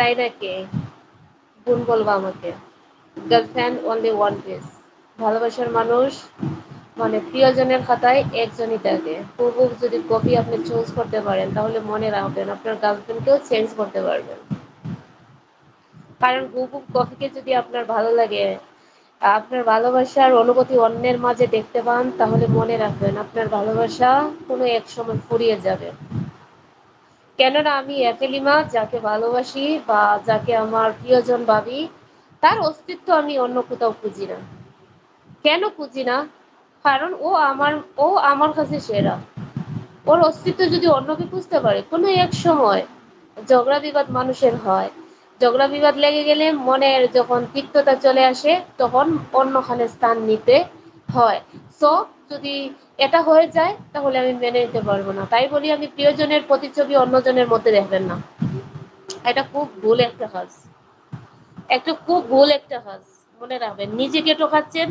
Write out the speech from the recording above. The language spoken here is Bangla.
তাই নাকি? বোন বলবা আমাকে। Girlfriend only one piece. ভালোবাসার মানুষ মানে প্রিয়জনের খাতায় একজনই থাকে। হুবহু যদি কপি আপনি চুজ করতে পারেন তাহলে মনে রাখবেন আপনার গার্লফ্রেন্ডকেও চেঞ্জ করতে পারবেন। কারণ হুবহু কপিকে যদি আপনার ভালো লাগে, আপনার ভালোবাসার অনুভূতি অন্যের মাঝে দেখতে পান, তাহলে মনে রাখবেন আপনার ভালোবাসা কোনো এক সময় ফুরিয়ে যাবে। কেননা আমি এফেলিমা যাকে ভালোবাসি বা যাকে আমার প্রিয়জন ভাবি, তার অস্তিত্ব আমি অন্য কোথাও খুঁজি না। কেন খুঁজি না? কারণ ও আমার কাছে সেরা। ওর অস্তিত্ব যদি অন্যকে খুঁজতে পারে, কোনো এক সময় ঝগড়া বিবাদ মানুষের হয়। ঝগড়া বিবাদ লেগে গেলে মনের যখন তিক্ততা চলে আসে, তখন অন্যখানে স্থান নিতে হয়। সো যদি এটা হয়ে যায় তাহলে আমি মেনে নিতে পারবো না। তাই বলি আমি প্রিয়জনের প্রতিচ্ছবি অন্যজনের মধ্যে দেখবেন না। এটা খুব ভুল একটা কাজ। খুব ভুল একটা কাজ। মনে রাখবেন, নিজেকে ঠকাচ্ছেন,